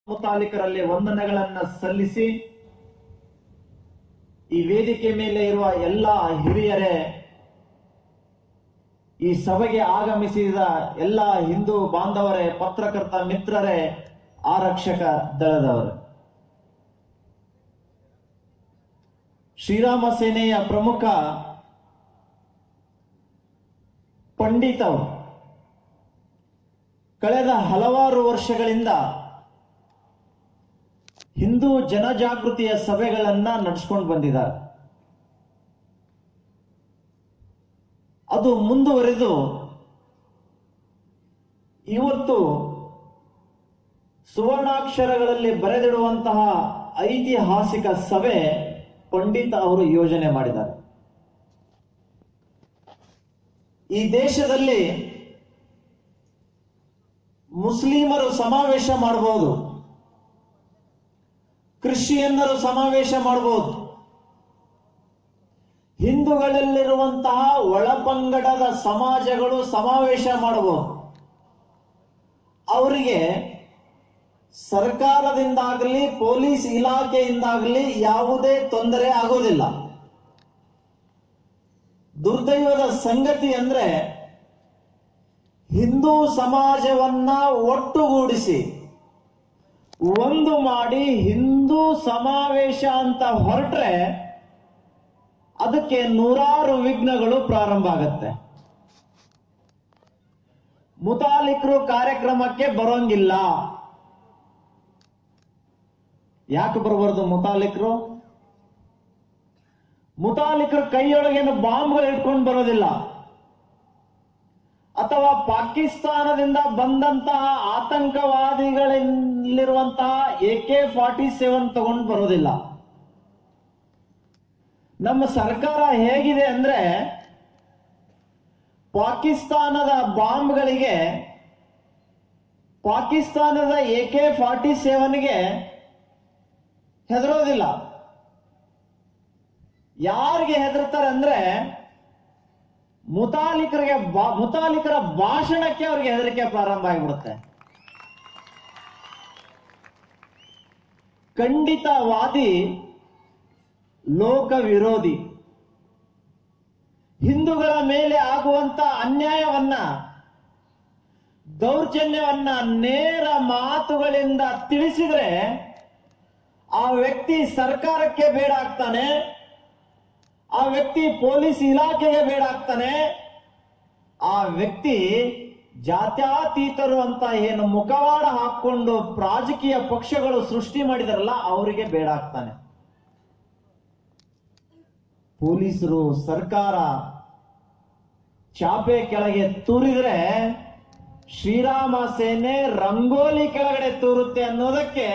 ಮುತಾಲಿಕರಲ್ಲಿ ವಂದನೆಗಳನ್ನು ಸಲ್ಲಿಸಿ ಈ ವೇದಿಕೆ ಮೇಲೆ ಇರುವ ಎಲ್ಲ ಹಿರಿಯರೇ, ಈ ಸಭೆಗೆ ಆಗಮಿಸಿದ ಎಲ್ಲ ಹಿಂದೂ ಬಾಂಧವರೇ, ಪತ್ರಕರ್ತ ಮಿತ್ರರೇ, ಆರಕ್ಷಕ ದಳದವರು, ಶ್ರೀರಾಮ ಸೇನೆಯ ಪ್ರಮುಖ ಪಂಡಿತರು ಕಳೆದ ಹಲವಾರು ವರ್ಷಗಳಿಂದ ಹಿಂದೂ ಜನಜಾಗೃತಿಯ ಸಭೆಗಳನ್ನ ನಡೆಸಿಕೊಂಡು ಬಂದಿದ್ದಾರೆ. ಅದು ಮುಂದುವರೆದು ಇವತ್ತು ಸುವರ್ಣಾಕ್ಷರಗಳಲ್ಲಿ ಬರೆದಿಡುವಂತಹ ಐತಿಹಾಸಿಕ ಸಭೆ ಪಂಡಿತ ಅವರು ಯೋಜನೆ ಮಾಡಿದ್ದಾರೆ. ಈ ದೇಶದಲ್ಲಿ ಮುಸ್ಲಿಮರು ಸಮಾವೇಶ ಮಾಡಬಹುದು, ಕ್ರಿಶ್ಚಿಯನ್ನರು ಸಮಾವೇಶ ಮಾಡಬಹುದು, ಹಿಂದೂಗಳಲ್ಲಿರುವಂತಹ ಒಳಪಂಗಡದ ಸಮಾಜಗಳು ಸಮಾವೇಶ ಮಾಡಬಹುದು. ಅವರಿಗೆ ಸರ್ಕಾರದಿಂದಾಗಲಿ ಪೊಲೀಸ್ ಇಲಾಖೆಯಿಂದಾಗಲಿ ಯಾವುದೇ ತೊಂದರೆ ಆಗೋದಿಲ್ಲ. ದುರ್ದೈವದ ಸಂಗತಿ ಅಂದ್ರೆ ಹಿಂದೂ ಸಮಾಜವನ್ನ ಒಟ್ಟುಗೂಡಿಸಿ ಒಂದು ಮಾಡಿ ಹಿಂದೂ ಸಮಾವೇಶ ಅಂತ ಹೊರಟ್ರೆ ಅದಕ್ಕೆ ನೂರಾರು ವಿಘ್ನಗಳು ಪ್ರಾರಂಭ ಆಗತ್ತೆ. ಮುತಾಲಿಕರು ಕಾರ್ಯಕ್ರಮಕ್ಕೆ ಬರೋಂಗಿಲ್ಲ. ಯಾಕೆ ಬರಬಾರ್ದು ಮುತಾಲಿಕರು? ಮುತಾಲಿಕರು ಕೈಯೊಳಗೇನು ಬಾಂಬ್ಗಳು ಇಟ್ಕೊಂಡು ಬರೋದಿಲ್ಲ, ಅಥವಾ ಪಾಕಿಸ್ತಾನದಿಂದ ಬಂದಂತಹ ಆತಂಕವಾದಿಗಳಲ್ಲಿರುವಂತಹ AK-47 ತಗೊಂಡು ಬರೋದಿಲ್ಲ. ನಮ್ಮ ಸರ್ಕಾರ ಹೇಗಿದೆ ಅಂದ್ರೆ ಪಾಕಿಸ್ತಾನದ ಬಾಂಬ್ಗಳಿಗೆ, ಪಾಕಿಸ್ತಾನದ AK-47ಗೆ ಹೆದರೋದಿಲ್ಲ. ಯಾರಿಗೆ ಹೆದರ್ತಾರೆ ಅಂದ್ರೆ ಮುತಾಲಿಕರ ಭಾಷಣಕ್ಕೆ ಅವ್ರಿಗೆ ಹೆದರಿಕೆ ಪ್ರಾರಂಭ ಆಗಿಬಿಡುತ್ತೆ. ಖಂಡಿತವಾದಿ ಲೋಕ ವಿರೋಧಿ, ಹಿಂದೂಗಳ ಮೇಲೆ ಆಗುವಂತ ಅನ್ಯಾಯವನ್ನ, ದೌರ್ಜನ್ಯವನ್ನ ನೇರ ಮಾತುಗಳಿಂದ ತಿಳಿಸಿದ್ರೆ ಆ ವ್ಯಕ್ತಿ ಸರ್ಕಾರಕ್ಕೆ ಬೇಡ ಆಗ್ತಾನೆ, ಆ ವ್ಯಕ್ತಿ ಪೊಲೀಸ್ ಇಲಾಖೆಗೆ ಬೇಡ ಆಗ್ತಾನೆ, ಆ ವ್ಯಕ್ತಿ ಜಾತ್ಯತೀತರು ಅಂತ ಏನು ಮುಖವಾಡ ಹಾಕೊಂಡು ರಾಜಕೀಯ ಪಕ್ಷಗಳು ಸೃಷ್ಟಿ ಮಾಡಿದಾರಲ್ಲ ಅವರಿಗೆ ಬೇಡ ಆಗ್ತಾನೆ. ಪೊಲೀಸರು, ಸರ್ಕಾರ ಚಾಪೆ ಕೆಳಗೆ ತೂರಿದ್ರೆ ಶ್ರೀರಾಮ ಸೇನೆ ರಂಗೋಲಿ ಕೆಳಗಡೆ ತೂರುತ್ತೆ ಅನ್ನೋದಕ್ಕೆ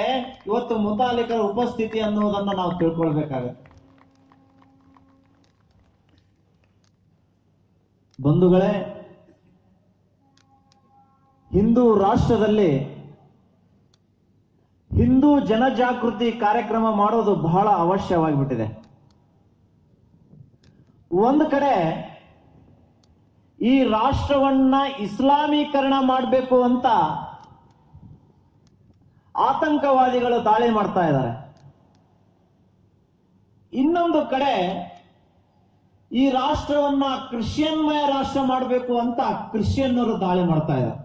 ಇವತ್ತು ಮುತಾಲಿಕರ ಉಪಸ್ಥಿತಿ ಅನ್ನೋದನ್ನು ನಾವು ತಿಳ್ಕೊಳ್ಬೇಕಾಗತ್ತೆ. ಬಂಧುಗಳೇ, ಹಿಂದೂ ರಾಷ್ಟ್ರದಲ್ಲಿ ಹಿಂದೂ ಜನಜಾಗೃತಿ ಕಾರ್ಯಕ್ರಮ ಮಾಡೋದು ಬಹಳ ಅವಶ್ಯವಾಗಿಬಿಟ್ಟಿದೆ. ಒಂದು ಕಡೆ ಈ ರಾಷ್ಟ್ರವನ್ನ ಇಸ್ಲಾಮೀಕರಣ ಮಾಡಬೇಕು ಅಂತ ಆತಂಕವಾದಿಗಳು ದಾಳಿ ಮಾಡ್ತಾ ಇದ್ದಾರೆ. ಇನ್ನೊಂದು ಕಡೆ ಈ ರಾಷ್ಟ್ರವನ್ನ ಕ್ರಿಶ್ಚಿಯನ್ಮಯ ರಾಷ್ಟ್ರ ಮಾಡಬೇಕು ಅಂತ ಕ್ರಿಶ್ಚಿಯನ್ನರು ದಾಳಿ ಮಾಡ್ತಾ ಇದ್ದಾರೆ.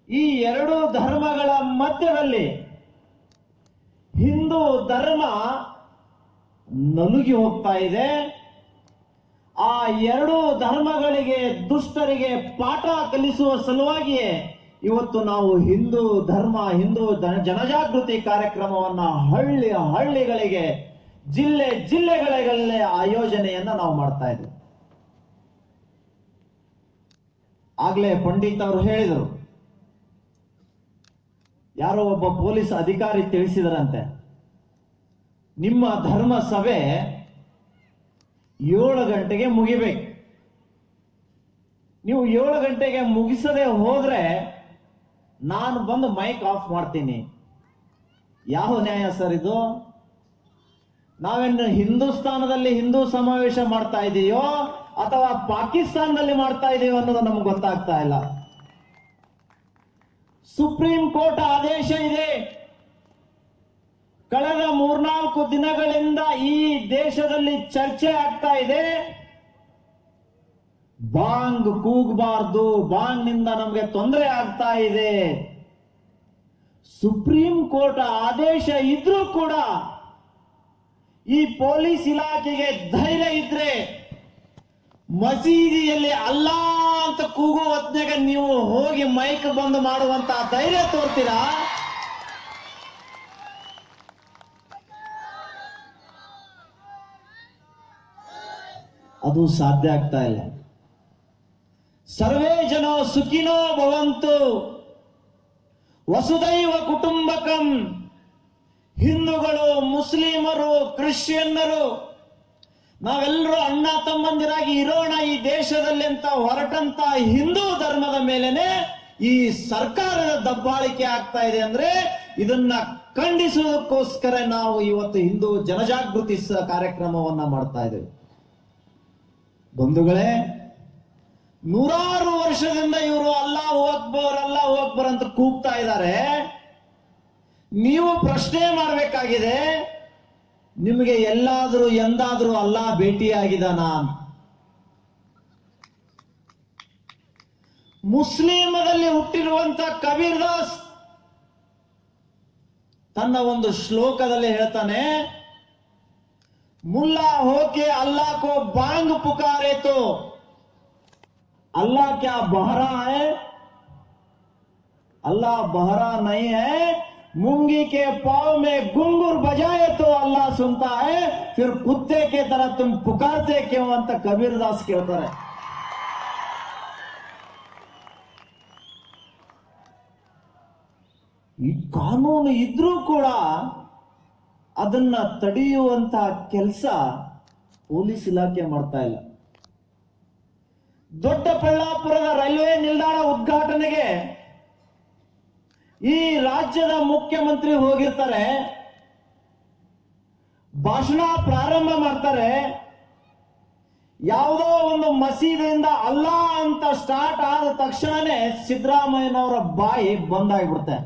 ಈ ಎರಡು ಧರ್ಮಗಳ ಮಧ್ಯದಲ್ಲಿ ಹಿಂದೂ ಧರ್ಮ ನಲುಗಿ ಹೋಗ್ತಾ ಇದೆ. ಆ ಎರಡು ಧರ್ಮಗಳಿಗೆ, ದುಷ್ಟರಿಗೆ ಪಾಠ ಕಲಿಸುವ ಸಲುವಾಗಿಯೇ ಇವತ್ತು ನಾವು ಹಿಂದೂ ಧರ್ಮ, ಹಿಂದೂ ಜನಜಾಗೃತಿ ಕಾರ್ಯಕ್ರಮವನ್ನ ಹಳ್ಳಿಗಳಿಗೆ, ಜಿಲ್ಲೆಗಳಲ್ಲಿ ಆಯೋಜನೆಯನ್ನ ನಾವು ಮಾಡ್ತಾ ಇದ್ದೀವಿ. ಆಗ್ಲೇ ಪಂಡಿತ್ ಅವರು ಹೇಳಿದರು, ಯಾರೋ ಒಬ್ಬ ಪೊಲೀಸ್ ಅಧಿಕಾರಿ ತಿಳಿಸಿದರಂತೆ, ನಿಮ್ಮ ಧರ್ಮ ಸಭೆ 7 ಗಂಟೆಗೆ ಮುಗಿಬೇಕು, ನೀವು 7 ಗಂಟೆಗೆ ಮುಗಿಸದೆ ಹೋದ್ರೆ ನಾನು ಬಂದು ಮೈಕ್ ಆಫ್ ಮಾಡ್ತೀನಿ. ಯಾವ ನ್ಯಾಯ ಸರ್ ಇದು? ನಾವೇನು ಹಿಂದೂಸ್ತಾನದಲ್ಲಿ ಹಿಂದೂ ಸಮಾವೇಶ ಮಾಡ್ತಾ ಇದೆಯೋ ಅಥವಾ ಪಾಕಿಸ್ತಾನದಲ್ಲಿ ಮಾಡ್ತಾ ಇದೆಯೋ ಅನ್ನೋದು ನಮ್ಗೆ ಗೊತ್ತಾಗ್ತಾ ಇಲ್ಲ. ಸುಪ್ರೀಂ ಕೋರ್ಟ್ ಆದೇಶ ಇದೆ, ಕಳೆದ 3-4 ದಿನಗಳಿಂದ ಈ ದೇಶದಲ್ಲಿ ಚರ್ಚೆ ಆಗ್ತಾ ಇದೆ. ಬಾಂಗ್ ಕೂಗಬಾರ್ದು, ಬಾಂಗ್ನಿಂದ ನಮಗೆ ತೊಂದರೆ ಆಗ್ತಾ ಇದೆ. ಸುಪ್ರೀಂ ಕೋರ್ಟ್ ಆದೇಶ ಇದ್ರೂ ಕೂಡ ಈ ಪೊಲೀಸ್ ಇಲಾಖೆಗೆ ಧೈರ್ಯ ಇದ್ರೆ ಮಸೀದಿಯಲ್ಲಿ ಅಲ್ಲಾ ಅಂತ ಕೂಗೋ ಹೊತ್ನಾಗ ನೀವು ಹೋಗಿ ಮೈಕ್ ಬಂದ್ ಮಾಡುವಂತ ಧೈರ್ಯ ತೋರ್ತೀರಾ? ಅದು ಸಾಧ್ಯ ಆಗ್ತಾ ಇಲ್ಲ. ಸರ್ವೇ ಜನೋ ಸುಖಿನೋ ಭವಂತು, ವಸುದೈವ ಕುಟುಂಬಕಂ. ಹಿಂದೂಗಳು, ಮುಸ್ಲಿಮರು, ಕ್ರಿಶ್ಚಿಯನ್ನರು ನಾವೆಲ್ಲರೂ ಅಣ್ಣ ತಮ್ಮಂದಿರಾಗಿ ಇರೋಣ ಈ ದೇಶದಲ್ಲಿ ಅಂತ ಹೊರಟಂತ ಹಿಂದೂ ಧರ್ಮದ ಮೇಲೆನೆ ಈ ಸರ್ಕಾರದ ದಬ್ಬಾಳಿಕೆ ಆಗ್ತಾ ಇದೆ. ಅಂದ್ರೆ ಇದನ್ನ ಖಂಡಿಸುವುದಕ್ಕೋಸ್ಕರ ನಾವು ಇವತ್ತು ಹಿಂದೂ ಜನಜಾಗೃತಿ ಕಾರ್ಯಕ್ರಮವನ್ನ ಮಾಡ್ತಾ ಇದ್ದೇವೆ. ಬಂಧುಗಳೇ, 100 ವರ್ಷದಿಂದ ಇವರು ಅಲ್ಲಾಹು ಅಕ್ಬರ್ ಅಂತ ಕೂಗ್ತಾ ಇದ್ದಾರೆ. ನೀವು ಪ್ರಶ್ನೆ ಮಾಡಬೇಕಾಗಿದೆ, ನಿಮಗೆ ಎಂದಾದ್ರೂ ಅಲ್ಲಾಹ್ ಭೇಟಿಯಾಗಿದಾನ? ಮುಸ್ಲಿಮದಲ್ಲಿ ಹುಟ್ಟಿರುವಂತ ಕಬೀರ್ ದಾಸ್ ತನ್ನ ಒಂದು ಶ್ಲೋಕದಲ್ಲಿ ಹೇಳ್ತಾನೆ, मुल्ला होके अल्लाह को बांग पुकारे तो अल्लाह क्या बहरा है? अल्लाह बहरा नहीं है. मूंगी के पांव में गुंगुर बजाए तो अल्लाह सुनता है, फिर कुत्ते के तरह तुम पुकारते क्यों ಅಂತ ಕಬೀರ್ ದಾಸ್ ಕೇಳ್ತಾರೆ. ಈ ಕಾನೂನು ಇದ್ರೂ ಕೂಡ ಅದನ್ನ ತಡೆಯುವಂತ ಕೆಲಸ ಪೊಲೀಸ್ ಇಲಾಖೆ ಮಾಡ್ತಾ ಇಲ್ಲ. ದೊಡ್ಡಬಳ್ಳಾಪುರದ ರೈಲ್ವೆ ನಿಲ್ದಾಣ ಉದ್ಘಾಟನೆಗೆ ಈ ರಾಜ್ಯದ ಮುಖ್ಯಮಂತ್ರಿ ಹೋಗಿರ್ತಾರೆ, ಭಾಷಣ ಪ್ರಾರಂಭ ಮಾಡ್ತಾರೆ. ಯಾವುದೋ ಒಂದು ಮಸೀದಿಯಿಂದ ಅಲ್ಲಾ ಅಂತ ಸ್ಟಾರ್ಟ್ ಆದ ತಕ್ಷಣನೇ ಸಿದ್ದರಾಮಯ್ಯನವರ ಬಾಯಿ ಬಂದಾಗ್ಬಿಡುತ್ತೆ.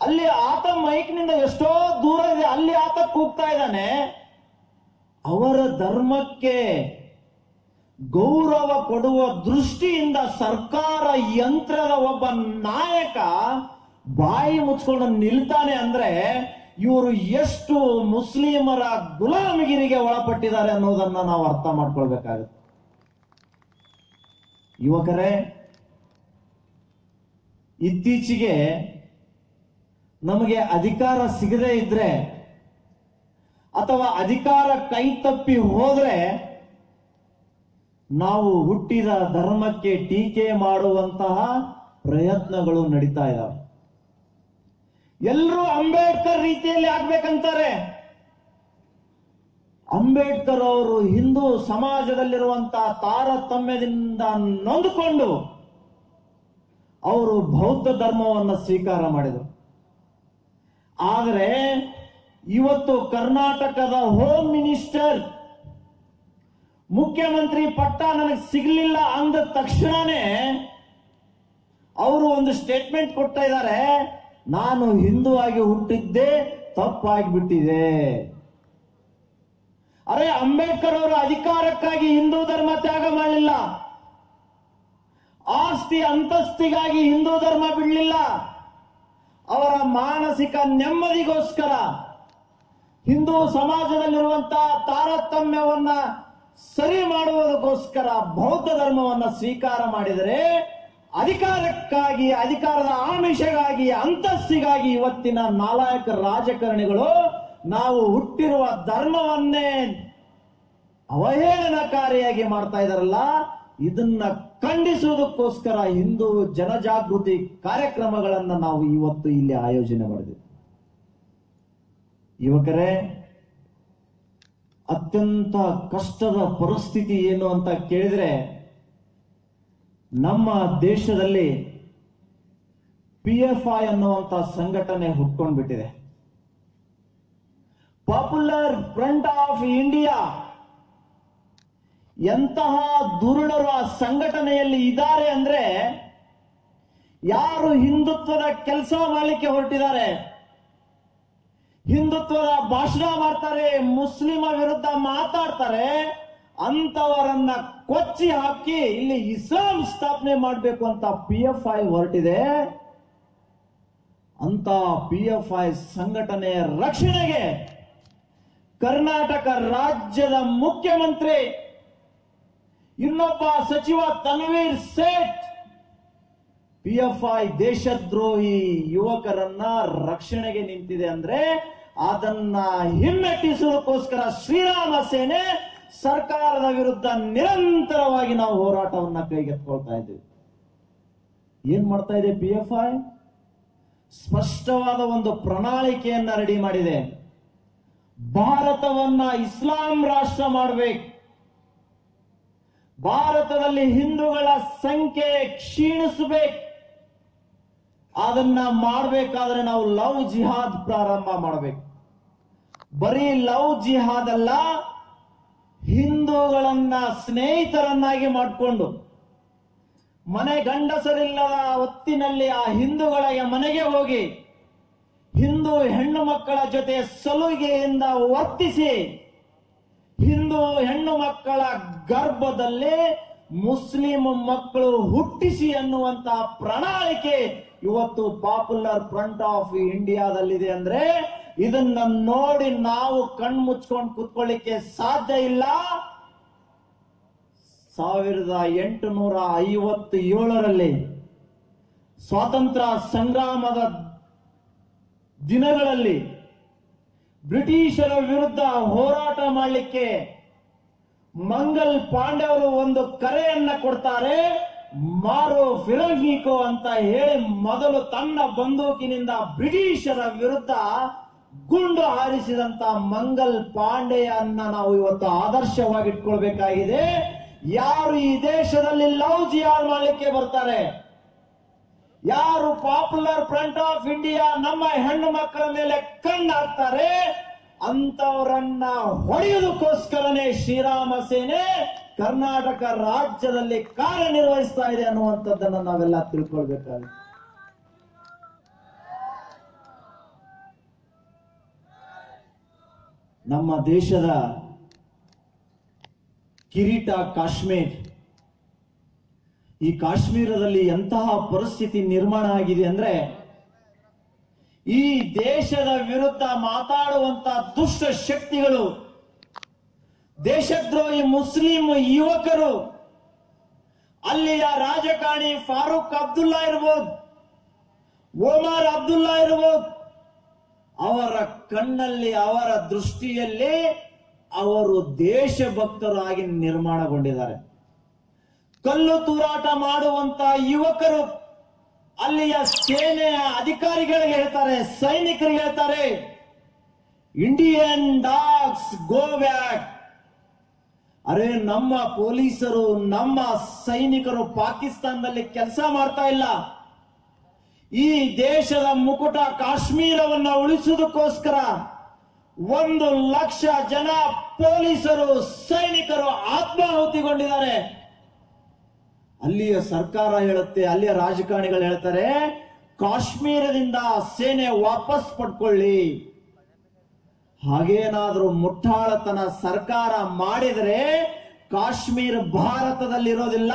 ಅಲ್ಲಿ ಆತ ಮೈಕ್ನಿಂದ ಎಷ್ಟೋ ದೂರ ಇದೆ, ಅಲ್ಲಿ ಆತ ಕೂಗ್ತಾ ಇದ್ದಾನೆ. ಅವರ ಧರ್ಮಕ್ಕೆ ಗೌರವ ಕೊಡುವ ದೃಷ್ಟಿಯಿಂದ ಸರ್ಕಾರ ಯಂತ್ರದ ಒಬ್ಬ ನಾಯಕ ಬಾಯಿ ಮುಚ್ಕೊಂಡು ನಿಲ್ತಾನೆ ಅಂದ್ರೆ ಇವರು ಎಷ್ಟು ಮುಸ್ಲಿಮರ ಗುಲಾಮಗಿರಿಗೆ ಒಳಪಟ್ಟಿದ್ದಾರೆ ಅನ್ನೋದನ್ನ ನಾವು ಅರ್ಥ ಮಾಡ್ಕೊಳ್ಬೇಕಾಗುತ್ತೆ. ಯುವಕರೇ, ಇತ್ತೀಚೆಗೆ ನಮಗೆ ಅಧಿಕಾರ ಸಿಗದೇ ಇದ್ರೆ ಅಥವಾ ಅಧಿಕಾರ ಕೈ ತಪ್ಪಿ ಹೋದ್ರೆ ನಾವು ಹುಟ್ಟಿದ ಧರ್ಮಕ್ಕೆ ಟೀಕೆ ಮಾಡುವಂತಹ ಪ್ರಯತ್ನಗಳು ನಡೀತಾ ಇದ್ದಾವೆ. ಎಲ್ಲರೂ ಅಂಬೇಡ್ಕರ್ ರೀತಿಯಲ್ಲಿ ಆಗ್ಬೇಕಂತಾರೆ. ಅಂಬೇಡ್ಕರ್ ಅವರು ಹಿಂದೂ ಸಮಾಜದಲ್ಲಿರುವಂತಹ ತಾರತಮ್ಯದಿಂದ ನೊಂದುಕೊಂಡು ಅವರು ಬೌದ್ಧ ಧರ್ಮವನ್ನು ಸ್ವೀಕಾರ ಮಾಡಿದರು. ಆದರೆ ಇವತ್ತು ಕರ್ನಾಟಕದ ಹೋಮ್ ಮಿನಿಸ್ಟರ್ ಮುಖ್ಯಮಂತ್ರಿ ಪಟ್ಟ ನನಗೆ ಸಿಗಲಿಲ್ಲ ಅಂದ ತಕ್ಷಣನೇ ಅವರು ಒಂದು ಸ್ಟೇಟ್ಮೆಂಟ್ ಕೊಡ್ತಾ ಇದ್ದಾರೆ, ನಾನು ಹಿಂದೂ ಆಗಿ ಹುಟ್ಟಿದ್ದೆ ತಪ್ಪಾಗಿಬಿಟ್ಟಿದೆ. ಅರೆ, ಅಂಬೇಡ್ಕರ್ ಅವರು ಅಧಿಕಾರಕ್ಕಾಗಿ ಹಿಂದೂ ಧರ್ಮ ತ್ಯಾಗ ಮಾಡಲಿಲ್ಲ, ಆಸ್ತಿ ಅಂತಸ್ತಿಗಾಗಿ ಹಿಂದೂ ಧರ್ಮ ಬಿಡಲಿಲ್ಲ. ಅವರ ಮಾನಸಿಕ ನೆಮ್ಮದಿಗೋಸ್ಕರ ಹಿಂದೂ ಸಮಾಜದಲ್ಲಿರುವಂತಹ ತಾರತಮ್ಯವನ್ನ ಸರಿ ಮಾಡುವುದಕ್ಕೋಸ್ಕರ ಬೌದ್ಧ ಧರ್ಮವನ್ನ ಸ್ವೀಕಾರ ಮಾಡಿದರೆ, ಅಧಿಕಾರಕ್ಕಾಗಿ, ಅಧಿಕಾರದ ಆಮಿಷಗಾಗಿ, ಅಂತಸ್ತಿಗಾಗಿ ಇವತ್ತಿನ ನಾಲಾಯಕ ರಾಜಕಾರಣಿಗಳು ನಾವು ಹುಟ್ಟಿರುವ ಧರ್ಮವನ್ನೇ ಅವಹೇಳನಕಾರಿಯಾಗಿ ಮಾಡ್ತಾ ಇದಾರಲ್ಲ, ಇದನ್ನ ಖಂಡಿಸುವುದಕ್ಕೋಸ್ಕರ ಹಿಂದೂ ಜನಜಾಗೃತಿ ಕಾರ್ಯಕ್ರಮಗಳನ್ನ ನಾವು ಇವತ್ತು ಇಲ್ಲಿ ಆಯೋಜನೆ ಮಾಡಿದ್ವಿ. ಯುವಕರೇ, ಅತ್ಯಂತ ಕಷ್ಟದ ಪರಿಸ್ಥಿತಿ ಏನು ಅಂತ ಕೇಳಿದ್ರೆ, ನಮ್ಮ ದೇಶದಲ್ಲಿ PFI ಅನ್ನುವಂತ ಸಂಘಟನೆ ಹುಟ್ಕೊಂಡ್ಬಿಟ್ಟಿದೆ. Popular front of India. ಎಂತಹ ದುರುಳರು ಆ ಸಂಘಟನೆಯಲ್ಲಿ ಇದ್ದಾರೆ ಅಂದ್ರೆ, ಯಾರು ಹಿಂದುತ್ವದ ಕೆಲಸ ಮಾಡಲಿಕ್ಕೆ ಹೊರಟಿದ್ದಾರೆ, ಹಿಂದುತ್ವದ ಭಾಷಣ ಮಾಡ್ತಾರೆ, ಮುಸ್ಲಿಮ ವಿರುದ್ಧ ಮಾತಾಡ್ತಾರೆ, ಅಂತವರನ್ನ ಕೊಚ್ಚಿ ಹಾಕಿ ಇಲ್ಲಿ ಇಸ್ಲಾಂ ಸ್ಥಾಪನೆ ಮಾಡಬೇಕು ಅಂತ PFI ಹೊರಟಿದೆ. ಅಂತ PFI ಸಂಘಟನೆಯ ರಕ್ಷಣೆಗೆ ಕರ್ನಾಟಕ ರಾಜ್ಯದ ಮುಖ್ಯಮಂತ್ರಿ, ಇನ್ನೊಬ್ಬ ಸಚಿವ ತನ್ವೀರ್ ಸೇಠ್ PFI ದೇಶದ್ರೋಹಿ ಯುವಕರನ್ನ ರಕ್ಷಣೆಗೆ ನಿಂತಿದೆ ಅಂದ್ರೆ ಅದನ್ನ ಹಿಮ್ಮೆಟ್ಟಿಸುವುದಕ್ಕೋಸ್ಕರ ಶ್ರೀರಾಮ ಸೇನೆ ಸರ್ಕಾರದ ವಿರುದ್ಧ ನಿರಂತರವಾಗಿ ನಾವು ಹೋರಾಟವನ್ನ ಕೈಗೆತ್ತಿಕೊಳ್ತಾ ಇದ್ದೀವಿ. ಏನ್ ಮಾಡ್ತಾ ಇದೆ PFI? ಸ್ಪಷ್ಟವಾದ ಒಂದು ಪ್ರಣಾಳಿಕೆಯನ್ನ ರೆಡಿ ಮಾಡಿದೆ. ಭಾರತವನ್ನ ಇಸ್ಲಾಂ ರಾಷ್ಟ್ರ ಮಾಡಬೇಕು, ಭಾರತದಲ್ಲಿ ಹಿಂದೂಗಳ ಸಂಖ್ಯೆ ಕ್ಷೀಣಿಸಬೇಕು, ಅದನ್ನ ಮಾಡಬೇಕಾದ್ರೆ ನಾವು ಲವ್ ಜಿಹಾದ್ ಪ್ರಾರಂಭ ಮಾಡಬೇಕು. ಬರೀ ಲವ್ ಜಿಹಾದ್ ಅಲ್ಲ, ಹಿಂದೂಗಳನ್ನ ಸ್ನೇಹಿತರನ್ನಾಗಿ ಮಾಡಿಕೊಂಡು ಮನೆ ಗಂಡಸರಿಲ್ಲದ ಹೊತ್ತಿನಲ್ಲಿ ಆ ಹಿಂದೂಗಳ ಮನೆಗೆ ಹೋಗಿ ಹಿಂದೂ ಹೆಣ್ಣು ಮಕ್ಕಳ ಜೊತೆ ಸಲುಗೆಯಿಂದ ವರ್ತಿಸಿ ಹಿಂದೂ ಹೆಣ್ಣು ಮಕ್ಕಳ ಗರ್ಭದಲ್ಲಿ ಮುಸ್ಲಿಂ ಮಕ್ಕಳು ಹುಟ್ಟಿಸಿ ಅನ್ನುವಂತ ಪ್ರಣಾಳಿಕೆ ಇವತ್ತು ಪಾಪ್ಯುಲರ್ ಫ್ರಂಟ್ ಆಫ್ ಇಂಡಿಯಾದಲ್ಲಿದೆ. ಅಂದ್ರೆ ಇದನ್ನ ನೋಡಿ ನಾವು ಕಣ್ಮುಚ್ಕೊಂಡು ಕೂತ್ಕೊಳ್ಳಿಕ್ಕೆ ಸಾಧ್ಯ ಇಲ್ಲ. 1857ರಲ್ಲಿ ಸ್ವಾತಂತ್ರ್ಯ ಸಂಗ್ರಾಮದ ದಿನಗಳಲ್ಲಿ ಬ್ರಿಟಿಷರ ವಿರುದ್ಧ ಹೋರಾಟ ಮಾಡಲಿಕ್ಕೆ ಮಂಗಲ್ ಪಾಂಡೆ ಅವರು ಒಂದು ಕರೆಯನ್ನ ಕೊಡ್ತಾರೆ. ಮಾರೋ ಫಿರಂಗಿಕೋ ಅಂತ ಹೇಳಿ ಮೊದಲು ತನ್ನ ಬಂದೂಕಿನಿಂದ ಬ್ರಿಟಿಷರ ವಿರುದ್ಧ ಗುಂಡು ಹಾರಿಸಿದಂತ ಮಂಗಲ್ ಪಾಂಡೆಯನ್ನ ನಾವು ಇವತ್ತು ಆದರ್ಶವಾಗಿ ಇಟ್ಕೊಳ್ಬೇಕಾಗಿದೆ. ಯಾರು ಈ ದೇಶದಲ್ಲಿ ಲವ್ ಜಿಹಾದ್ ಮಾಡಲಿಕ್ಕೆ ಬರ್ತಾರೆ, ಯಾರು ಪಾಪ್ಯುಲರ್ ಫ್ರಂಟ್ ಆಫ್ ಇಂಡಿಯಾ ನಮ್ಮ ಹೆಣ್ಣು ಮಕ್ಕಳ ಮೇಲೆ ಕಣ್ಣು ಹಾಕ್ತಾರೆ, ಅಂತವರನ್ನ ಹೊಡೆಯುವುದಕ್ಕೋಸ್ಕರನೇ ಶ್ರೀರಾಮ ಸೇನೆ ಕರ್ನಾಟಕ ರಾಜ್ಯದಲ್ಲಿ ಕಾರ್ಯನಿರ್ವಹಿಸ್ತಾ ಇದೆ ಅನ್ನುವಂಥದ್ದನ್ನು ನಾವೆಲ್ಲ ತಿಳ್ಕೊಳ್ಬೇಕಾಗುತ್ತೆ. ನಮ್ಮ ದೇಶದ ಕಿರೀಟ ಕಾಶ್ಮೀರ್. ಈ ಕಾಶ್ಮೀರದಲ್ಲಿ ಎಂತಹ ಪರಿಸ್ಥಿತಿ ನಿರ್ಮಾಣ ಆಗಿದೆ ಅಂದ್ರೆ, ಈ ದೇಶದ ವಿರುದ್ಧ ಮಾತಾಡುವಂತ ದುಷ್ಟ ಶಕ್ತಿಗಳು, ದೇಶದ್ರೋಹಿ ಮುಸ್ಲಿಂ ಯುವಕರು, ಅಲ್ಲಿಯ ರಾಜಕಾರಣಿ ಫಾರೂಕ್ ಅಬ್ದುಲ್ಲಾ ಇರ್ಬೋದು, ಒಮರ್ ಅಬ್ದುಲ್ಲಾ ಇರ್ಬೋದು, ಅವರ ಕಣ್ಣಲ್ಲಿ ಅವರ ದೃಷ್ಟಿಯಲ್ಲಿ ಅವರು ದೇಶಭಕ್ತರಾಗಿ ನಿರ್ಮಾಣಗೊಂಡಿದ್ದಾರೆ. ಕಲ್ಲು ತೂರಾಟ ಮಾಡುವಂತ ಯುವಕರು ಅಲ್ಲಿಯ ಸೇನೆಯ ಅಧಿಕಾರಿಗಳಿಗೆ ಹೇಳ್ತಾರೆ, ಸೈನಿಕರಿಗೆ ಹೇಳ್ತಾರೆ, ಇಂಡಿಯನ್ ಡಾಗ್ಸ್ ಗೋ ಬ್ಯಾಕ್. ಅರೆ, ನಮ್ಮ ಪೊಲೀಸರು ನಮ್ಮ ಸೈನಿಕರು ಪಾಕಿಸ್ತಾನದಲ್ಲಿ ಕೆಲಸ ಮಾಡ್ತಾ ಇಲ್ಲ. ಈ ದೇಶದ ಮುಕುಟ ಕಾಶ್ಮೀರವನ್ನು ಉಳಿಸುವುದಕ್ಕೋಸ್ಕರ 1,00,000 ಜನ ಪೊಲೀಸರು ಸೈನಿಕರು ಆತ್ಮಾಹುತಿಗೊಂಡಿದ್ದಾರೆ. ಅಲ್ಲಿಯ ಸರ್ಕಾರ ಹೇಳುತ್ತೆ, ಅಲ್ಲಿಯ ರಾಜಕಾರಣಿಗಳು ಹೇಳ್ತಾರೆ, ಕಾಶ್ಮೀರದಿಂದ ಸೇನೆ ವಾಪಸ್ ಪಡ್ಕೊಳ್ಳಿ. ಹಾಗೇನಾದ್ರೂ ಮುಟ್ಟಾಳತನ ಸರ್ಕಾರ ಮಾಡಿದರೆ ಕಾಶ್ಮೀರ ಭಾರತದಲ್ಲಿರೋದಿಲ್ಲ,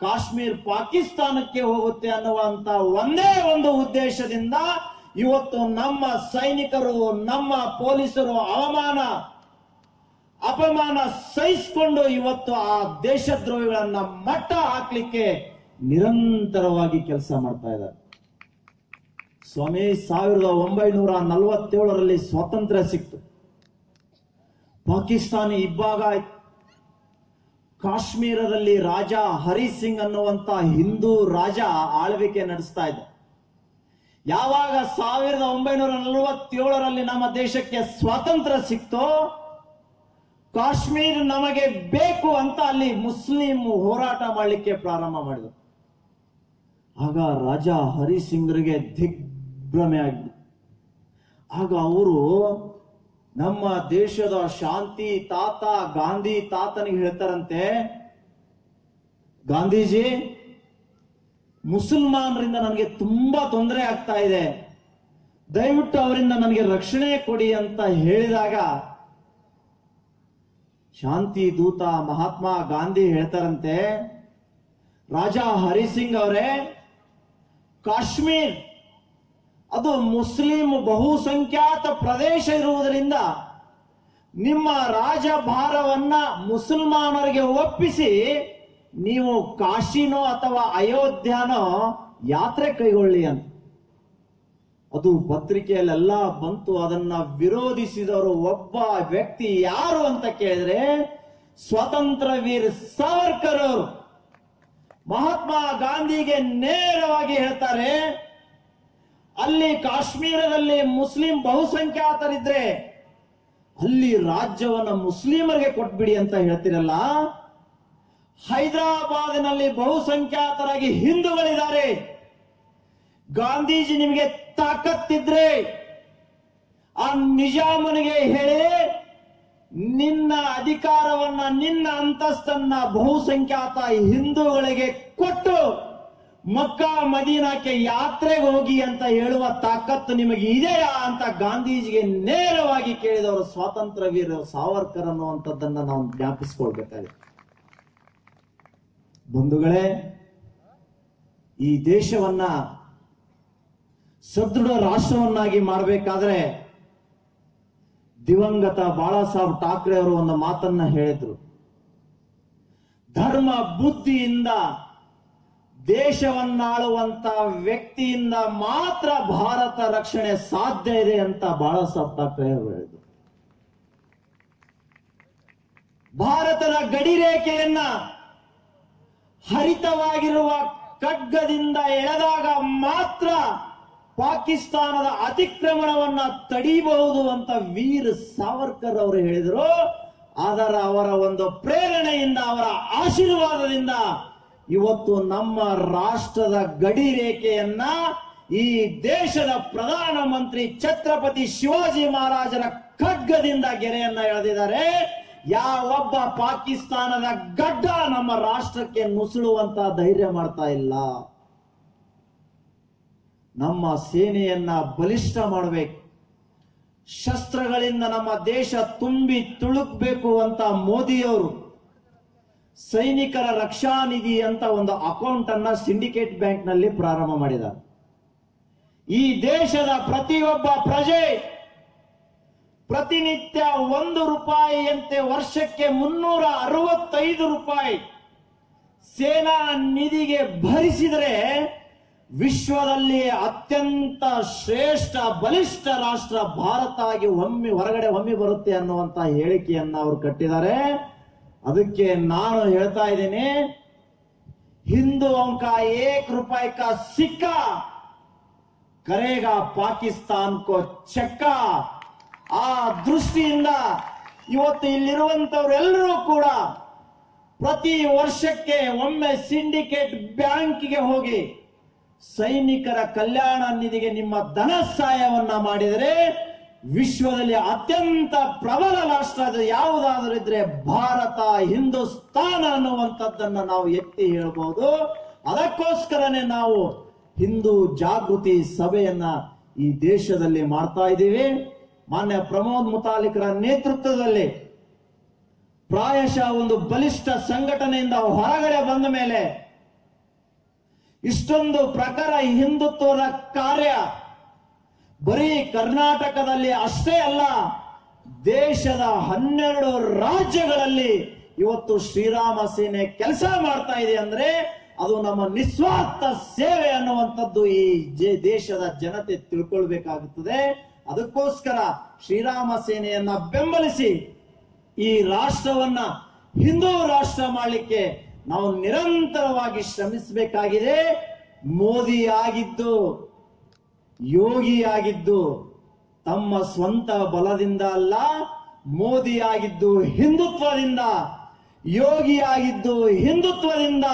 ಕಾಶ್ಮೀರ್ ಪಾಕಿಸ್ತಾನಕ್ಕೆ ಹೋಗುತ್ತೆ ಅನ್ನುವಂತ ಒಂದೇ ಒಂದು ಉದ್ದೇಶದಿಂದ ಇವತ್ತು ನಮ್ಮ ಸೈನಿಕರು ನಮ್ಮ ಪೊಲೀಸರು ಅಪಮಾನ ಸಹಿಸಿಕೊಂಡು ಇವತ್ತು ಆ ದೇಶದ್ರೋಹಿಗಳನ್ನ ಮಟ್ಟ ಹಾಕ್ಲಿಕ್ಕೆ ನಿರಂತರವಾಗಿ ಕೆಲಸ ಮಾಡ್ತಾ ಇದ್ದಾರೆ. ಸ್ವಾಮಿ, 1947ರಲ್ಲಿ ಸ್ವಾತಂತ್ರ್ಯ ಸಿಕ್ತು, ಪಾಕಿಸ್ತಾನ ಇಬ್ಬಾಗ ಆಯ್ತು. ಕಾಶ್ಮೀರದಲ್ಲಿ ರಾಜ ಹರಿ ಸಿಂಗ್ ಅನ್ನುವಂತ ಹಿಂದೂ ರಾಜ ಆಳ್ವಿಕೆ ನಡೆಸ್ತಾ ಇದ್ದ. ಯಾವಾಗ 1947ರಲ್ಲಿ ನಮ್ಮ ದೇಶಕ್ಕೆ ಸ್ವಾತಂತ್ರ್ಯ ಸಿಕ್ತೋ, ಕಾಶ್ಮೀರ ನಮಗೆ ಬೇಕು ಅಂತ ಅಲ್ಲಿ ಮುಸ್ಲಿಂ ಹೋರಾಟ ಮಾಡಲಿಕ್ಕೆ ಪ್ರಾರಂಭ ಮಾಡಿದರು. ಆಗ ರಾಜ ಹರಿ ಸಿಂಗ್ರಿಗೆ ದಿಗ್ಭ್ರಮೆ ಆಗಿದೆ. ಆಗ ಅವರು ನಮ್ಮ ದೇಶದ ಶಾಂತಿ ತಾತ ಗಾಂಧಿ ತಾತನಿಗೆ ಹೇಳ್ತಾರಂತೆ, ಗಾಂಧೀಜಿ, ಮುಸಲ್ಮಾನರಿಂದ ನನಗೆ ತುಂಬಾ ತೊಂದರೆ ಆಗ್ತಾ ಇದೆ, ದಯವಿಟ್ಟು ಅವರಿಂದ ನನಗೆ ರಕ್ಷಣೆ ಕೊಡಿ ಅಂತ ಹೇಳಿದಾಗ ಶಾಂತಿ ದೂತ ಮಹಾತ್ಮ ಗಾಂಧಿ ಹೇಳ್ತಾರಂತೆ, ರಾಜ ಹರಿಸಿಂಗ್ ಅವರೇ, ಕಾಶ್ಮೀರ್ ಅದು ಮುಸ್ಲಿಂ ಬಹುಸಂಖ್ಯಾತ ಪ್ರದೇಶ ಇರುವುದರಿಂದ ನಿಮ್ಮ ರಾಜಭಾರವನ್ನ ಮುಸಲ್ಮಾನರಿಗೆ ಒಪ್ಪಿಸಿ ನೀವು ಕಾಶಿನೋ ಅಥವಾ ಅಯೋಧ್ಯನೋ ಯಾತ್ರೆ ಕೈಗೊಳ್ಳಿ ಅಂತ. ಅದು ಪತ್ರಿಕೆಯಲ್ಲೆಲ್ಲ ಬಂತು. ಅದನ್ನ ವಿರೋಧಿಸಿದವರು ಒಬ್ಬ ವ್ಯಕ್ತಿ ಯಾರು ಅಂತ ಕೇಳಿದ್ರೆ ಸ್ವತಂತ್ರ ವೀರ್ ಸಾವರ್ಕರ್ ಅವರು. ಮಹಾತ್ಮ ಗಾಂಧಿಗೆ ನೇರವಾಗಿ ಹೇಳ್ತಾರೆ, ಅಲ್ಲಿ ಕಾಶ್ಮೀರದಲ್ಲಿ ಮುಸ್ಲಿಂ ಬಹುಸಂಖ್ಯಾತರಿದ್ರೆ ಅಲ್ಲಿ ರಾಜ್ಯವನ್ನ ಮುಸ್ಲಿಮರಿಗೆ ಕೊಟ್ಬಿಡಿ ಅಂತ ಹೇಳ್ತಿರಲ್ಲ, ಹೈದರಾಬಾದಿನಲ್ಲಿ ಬಹುಸಂಖ್ಯಾತರಾಗಿ ಹಿಂದೂಗಳಿದ್ದಾರೆ. ಗಾಂಧೀಜಿ ನಿಮಗೆ ತಾಕತ್ತಿದ್ರೆ ಆ ನಿಜಾಮನಿಗೆ ಹೇಳಿ ನಿನ್ನ ಅಧಿಕಾರವನ್ನ, ನಿನ್ನ ಅಂತಸ್ತನ್ನ ಬಹುಸಂಖ್ಯಾತ ಹಿಂದೂಗಳಿಗೆ ಕೊಟ್ಟು ಮಕ್ಕಾ ಮದೀನಾಕ್ಕೆ ಯಾತ್ರೆಗೆ ಹೋಗಿ ಅಂತ ಹೇಳುವ ತಾಕತ್ತು ನಿಮಗೆ ಇದೆಯಾ ಅಂತ ಗಾಂಧೀಜಿಗೆ ನೇರವಾಗಿ ಕೇಳಿದವರು ಸ್ವಾತಂತ್ರ್ಯ ವೀರ ಸಾವರ್ಕರ್ ಅನ್ನುವಂಥದ್ದನ್ನ ನಾವು ಜ್ಞಾಪಿಸಿಕೊಳ್ಬೇಕಾಗಿದೆ. ಬಂಧುಗಳೇ, ಈ ದೇಶವನ್ನ ಸದೃಢ ರಾಷ್ಟ್ರವನ್ನಾಗಿ ಮಾಡಬೇಕಾದ್ರೆ ದಿವಂಗತ ಬಾಳಾ ಸಾಹೇಬ್ ಠಾಕ್ರೆ ಅವರು ಒಂದು ಮಾತನ್ನ ಹೇಳಿದ್ರು, ಧರ್ಮ ಬುದ್ಧಿಯಿಂದ ದೇಶವನ್ನಾಳುವಂತ ವ್ಯಕ್ತಿಯಿಂದ ಮಾತ್ರ ಭಾರತ ರಕ್ಷಣೆ ಸಾಧ್ಯ ಇದೆ ಅಂತ ಬಾಳಾ ಸಾಹೇಬ್ ಠಾಕ್ರೆ ಅವರು ಹೇಳಿದ್ರು. ಭಾರತದ ಗಡಿ ರೇಖೆಯನ್ನ ಹರಿತವಾಗಿರುವ ಖಡ್ಗದಿಂದ ಎಳೆದಾಗ ಮಾತ್ರ ಪಾಕಿಸ್ತಾನದ ಅತಿಕ್ರಮಣವನ್ನ ತಡೆಯಬಹುದು ಅಂತ ವೀರ್ ಸಾವರ್ಕರ್ ಅವರು ಹೇಳಿದರು. ಆದರೆ ಅವರ ಒಂದು ಪ್ರೇರಣೆಯಿಂದ, ಅವರ ಆಶೀರ್ವಾದದಿಂದ ಇವತ್ತು ನಮ್ಮ ರಾಷ್ಟ್ರದ ಗಡಿ ರೇಖೆಯನ್ನ ಈ ದೇಶದ ಪ್ರಧಾನಮಂತ್ರಿ ಛತ್ರಪತಿ ಶಿವಾಜಿ ಮಹಾರಾಜರ ಖಡ್ಗದಿಂದ ಗೆರೆಯನ್ನ ಎಳೆದಿದ್ದಾರೆ. ಯಾವೊಬ್ಬ ಪಾಕಿಸ್ತಾನದ ಗಡ್ಡ ನಮ್ಮ ರಾಷ್ಟ್ರಕ್ಕೆ ನುಸುಳುವಂತ ಧೈರ್ಯ ಮಾಡ್ತಾ ಇಲ್ಲ. ನಮ್ಮ ಸೇನೆಯನ್ನ ಬಲಿಷ್ಠ ಮಾಡಬೇಕು, ಶಸ್ತ್ರಗಳಿಂದ ನಮ್ಮ ದೇಶ ತುಂಬಿ ತುಳುಕಬೇಕು ಅಂತ ಮೋದಿಯವರು ಸೈನಿಕರ ರಕ್ಷಾ ನಿಧಿ ಅಂತ ಒಂದು ಅಕೌಂಟ್ ಅನ್ನ ಸಿಂಡಿಕೇಟ್ ಬ್ಯಾಂಕ್ ನಲ್ಲಿ ಪ್ರಾರಂಭ ಮಾಡಿದ್ದಾರೆ. ಈ ದೇಶದ ಪ್ರತಿಯೊಬ್ಬ ಪ್ರಜೆ ಪ್ರತಿನಿತ್ಯ ₹1 ವರ್ಷಕ್ಕೆ ₹365 ಸೇನಾ ನಿಧಿಗೆ ಭರಿಸಿದರೆ ವಿಶ್ವದಲ್ಲಿ ಅತ್ಯಂತ ಶ್ರೇಷ್ಠ ಬಲಿಷ್ಠ ರಾಷ್ಟ್ರ ಭಾರತ ಆಗಿ ಹೊರಗಡೆ ಹೊಮ್ಮಿ ಬರುತ್ತೆ ಅನ್ನುವಂತ ಹೇಳಿಕೆಯನ್ನ ಅವರು ಕಟ್ಟಿದ್ದಾರೆ. ಅದಕ್ಕೆ ನಾನು ಹೇಳ್ತಾ ಇದ್ದೀನಿ, ಹಿಂದೂओं का ₹1 का सिक्का करेगा पाकिस्तान को चक्का. ಆ ದೃಷ್ಟಿಯಿಂದ ಇವತ್ತು ಇಲ್ಲಿರುವಂತವರೆಲ್ಲರೂ ಕೂಡ ಪ್ರತಿ ವರ್ಷಕ್ಕೆ ಒಮ್ಮೆ ಸಿಂಡಿಕೇಟ್ ಬ್ಯಾಂಕ್ಗೆ ಹೋಗಿ ಸೈನಿಕರ ಕಲ್ಯಾಣ ನಿಧಿಗೆ ನಿಮ್ಮ ಧನ ಸಹಾಯವನ್ನ ಮಾಡಿದರೆ ವಿಶ್ವದಲ್ಲಿ ಅತ್ಯಂತ ಪ್ರಬಲ ರಾಷ್ಟ್ರ ಅದು ಯಾವುದಾದ್ರೂ ಇದ್ರೆ ಭಾರತ, ಹಿಂದೂಸ್ತಾನ ಅನ್ನುವಂಥದ್ದನ್ನ ನಾವು ಎತ್ತಿ ಹೇಳ್ಬೋದು. ಅದಕ್ಕೋಸ್ಕರನೇ ನಾವು ಹಿಂದೂ ಜಾಗೃತಿ ಸಭೆಯನ್ನ ಈ ದೇಶದಲ್ಲಿ ಮಾಡ್ತಾ ಇದ್ದೀವಿ. ಮಾನ್ಯ ಪ್ರಮೋದ್ ಮುತಾಲಿಕರ ನೇತೃತ್ವದಲ್ಲಿ ಪ್ರಾಯಶಃ ಒಂದು ಬಲಿಷ್ಠ ಸಂಘಟನೆಯಿಂದ ಹೊರಗಡೆ ಬಂದ ಮೇಲೆ ಇಷ್ಟೊಂದು ಪ್ರಕಾರ ಹಿಂದುತ್ವದ ಕಾರ್ಯ ಬರೀ ಕರ್ನಾಟಕದಲ್ಲಿ ಅಷ್ಟೇ ಅಲ್ಲ, ದೇಶದ 12 ರಾಜ್ಯಗಳಲ್ಲಿ ಇವತ್ತು ಶ್ರೀರಾಮ ಸೇನೆ ಕೆಲಸ ಮಾಡ್ತಾ ಇದೆ ಅಂದ್ರೆ ಅದು ನಮ್ಮ ನಿಸ್ವಾರ್ಥ ಸೇವೆ ಅನ್ನುವಂಥದ್ದು ಈ ದೇಶದ ಜನತೆ ತಿಳ್ಕೊಳ್ಬೇಕಾಗುತ್ತದೆ. ಅದಕ್ಕೋಸ್ಕರ ಶ್ರೀರಾಮ ಸೇನೆಯನ್ನ ಬೆಂಬಲಿಸಿ ಈ ರಾಷ್ಟ್ರವನ್ನ ಹಿಂದೂ ರಾಷ್ಟ್ರ ಮಾಡಲಿಕ್ಕೆ ನಾವು ನಿರಂತರವಾಗಿ ಶ್ರಮಿಸಬೇಕಾಗಿದೆ. ಮೋದಿ ಆಗಿದ್ದು, ಯೋಗಿ ಆಗಿದ್ದು ತಮ್ಮ ಸ್ವಂತ ಬಲದಿಂದ ಅಲ್ಲ, ಮೋದಿ ಆಗಿದ್ದು ಹಿಂದುತ್ವದಿಂದ, ಯೋಗಿ ಆಗಿದ್ದು ಹಿಂದುತ್ವದಿಂದ.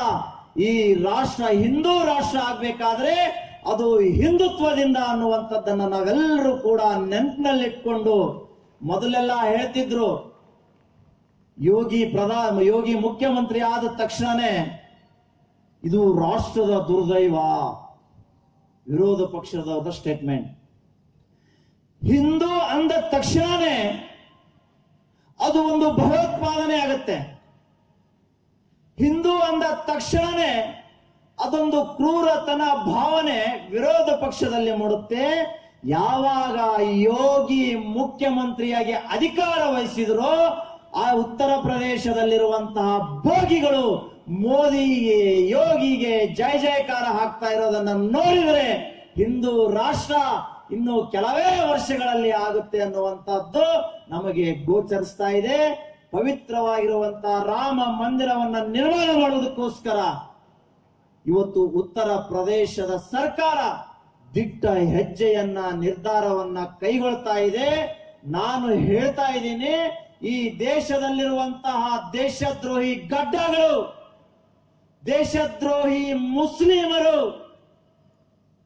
ಈ ರಾಷ್ಟ್ರ ಹಿಂದೂ ರಾಷ್ಟ್ರ ಆಗ್ಬೇಕಾದ್ರೆ ಅದು ಹಿಂದುತ್ವದಿಂದ ಅನ್ನುವಂಥದ್ದನ್ನ ನಾವೆಲ್ಲರೂ ಕೂಡ ನೆನಪಿನಲ್ಲಿಟ್ಕೊಂಡು, ಮೊದಲೆಲ್ಲ ಹೇಳ್ತಿದ್ರು ಯೋಗಿ ಮುಖ್ಯಮಂತ್ರಿ ಆದ ತಕ್ಷಣನೇ ಇದು ರಾಷ್ಟ್ರದ ದುರ್ದೈವ. ವಿರೋಧ ಪಕ್ಷದವರ ಸ್ಟೇಟ್ಮೆಂಟ್. ಹಿಂದೂ ಅಂದ ತಕ್ಷಣನೇ ಅದು ಒಂದು ಭಯೋತ್ಪಾದನೆ ಆಗುತ್ತೆ. ಹಿಂದೂ ಅಂದ ತಕ್ಷಣನೇ ಅದೊಂದು ಕ್ರೂರತನ ಭಾವನೆ ವಿರೋಧ ಪಕ್ಷದಲ್ಲಿ ಮೂಡುತ್ತೆ. ಯಾವಾಗ ಯೋಗಿ ಮುಖ್ಯಮಂತ್ರಿಯಾಗಿ ಅಧಿಕಾರ ವಹಿಸಿದ್ರು, ಆ ಉತ್ತರ ಪ್ರದೇಶದಲ್ಲಿರುವಂತಹ ಭೋಗಿಗಳು ಮೋದಿಗೆ ಯೋಗಿಗೆ ಜಯ ಜಯಕಾರ ಹಾಕ್ತಾ ಇರೋದನ್ನ ನೋಡಿದ್ರೆ ಹಿಂದೂ ರಾಷ್ಟ್ರ ಇನ್ನು ಕೆಲವೇ ವರ್ಷಗಳಲ್ಲಿ ಆಗುತ್ತೆ ಅನ್ನುವಂತಹದ್ದು ನಮಗೆ ಗೋಚರಿಸ್ತಾ ಇದೆ. ಪವಿತ್ರವಾಗಿರುವಂತಹ ರಾಮ ಮಂದಿರವನ್ನ ನಿರ್ಮಾಣ ಮಾಡುವುದಕ್ಕೋಸ್ಕರ ಇವತ್ತು ಉತ್ತರ ಪ್ರದೇಶದ ಸರ್ಕಾರ ದಿಟ್ಟ ಹೆಜ್ಜೆಯನ್ನ ನಿರ್ಧಾರವನ್ನ ಕೈಗೊಳ್ತಾ ಇದೆ. ನಾನು ಹೇಳ್ತಾ ಇದ್ದೀನಿ, ಈ ದೇಶದಲ್ಲಿರುವಂತಹ ದೇಶದ್ರೋಹಿ ಗಡ್ಡಗಳು, ದೇಶದ್ರೋಹಿ ಮುಸ್ಲಿಮರು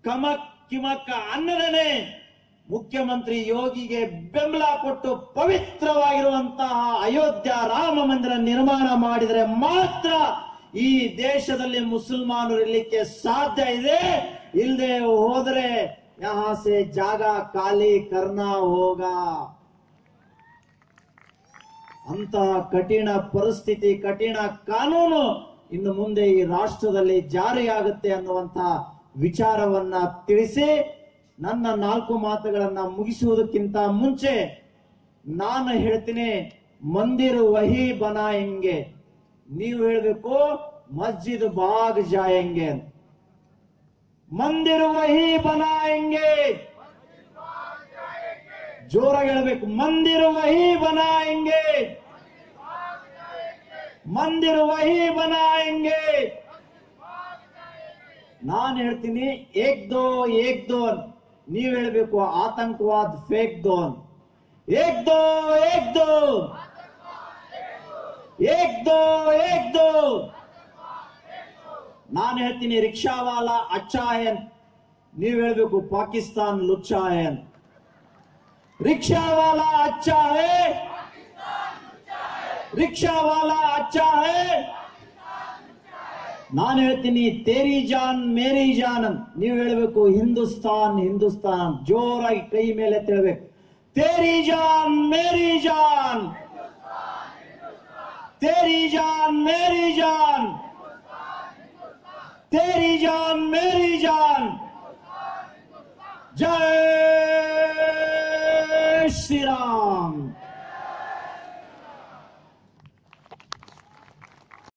ಕಮಕ್ ಕಿಮಕ್ಕ ಅನ್ನದನೆ ಮುಖ್ಯಮಂತ್ರಿ ಯೋಗಿಗೆ ಬೆಂಬಲ ಕೊಟ್ಟು ಪವಿತ್ರವಾಗಿರುವಂತಹ ಅಯೋಧ್ಯ ರಾಮ ಮಂದಿರ ನಿರ್ಮಾಣ ಮಾಡಿದರೆ ಮಾತ್ರ ಈ ದೇಶದಲ್ಲಿ ಮುಸಲ್ಮಾನರು ಇರಲಿಕ್ಕೆ ಸಾಧ್ಯ ಇದೆ. ಇಲ್ಲದೆ ಹೋದರೆ ಯಹಾ ಸೆ ಜಾಗ ಖಾಲಿ ಕರ್ನಾ ಹೋಗಾ. ಅಂತಹ ಕಠಿಣ ಪರಿಸ್ಥಿತಿ, ಕಠಿಣ ಕಾನೂನು ಇನ್ನು ಮುಂದೆ ಈ ರಾಷ್ಟ್ರದಲ್ಲಿ ಜಾರಿಯಾಗುತ್ತೆ ಅನ್ನುವಂತಹ ವಿಚಾರವನ್ನ ತಿಳಿಸಿ ನನ್ನ 4 ಮಾತುಗಳನ್ನ ಮುಗಿಸುವುದಕ್ಕಿಂತ ಮುಂಚೆ ನಾನು ಹೇಳ್ತೀನಿ, ಮಂದಿರ್ ವಹಿ ಬನಾಯೆಂಗೆ. ನೀವು ಹೇಳಬೇಕು ಮಸ್ಜಿದ್ ಬಾಗ್ ಜಾಯೆಂಗೆ. ಮಂದಿರ್ ವಹಿ ಬನಾಯೆಂಗೆ. ಜೋರಾಗಿ ಹೇಳಬೇಕು, ಮಂದಿರ್ ವಹಿ ಬನಾಯೆಂಗೆ, ಮಂದಿರ್ ವಹಿ ಬನಾಯೆಂಗೆ. ನಾನು ಹೇಳ್ತೀನಿ ಏಕ್ ದೋ ಏಕ್ ದೋ, ನೀವು ಹೇಳಬೇಕು ಆತಂಕವಾದ ಫೇಕ್ ದೋನ್. ಏಕ್ ದೋ ಏಕ್ ದೋ, ಏಕ್ ದೋ ಏಕ್ ದೋ. ನಾನು ಹೇಳ್ತೀನಿ ರಿಕ್ಷಾವಾಲಾ ಅಚ್ಚಾ ಹೈ, ನೀವು ಹೇಳಬೇಕು ಪಾಕಿಸ್ತಾನ್ ಲುಚ್ಚಾ ಹೈ. ರಿಕ್ಷಾವಾಲಾ ಅಚ್ಚಾ ಹೈ, ರಿಕ್ಷಾವಾಲಾ ಅಚ್ಚಾ ಹೈ. ನಾನು ಹೇಳ್ತೀನಿ ತೇರಿ ಜಾನ್ ಮೇರಿ ಜಾನ್, ನೀವು ಹೇಳಬೇಕು ಹಿಂದೂಸ್ತಾನ್ ಹಿಂದೂಸ್ತಾನ್. ಜೋರಾಗಿ ಕೈ ಮೇಲೆ ತಿಳ್ಬೇಕು, ತೇರಿ ಜಾನ್ ಮೇರಿ ಜಾನ್, ತೇರಿ ಜಾನ್ ಮೇರಿ ಜಾನ್, ತೇರಿ ಜಾನ್ ಮೇರಿ ಜಾನ್. ಜೈ ಶ್ರೀರಾಮ್.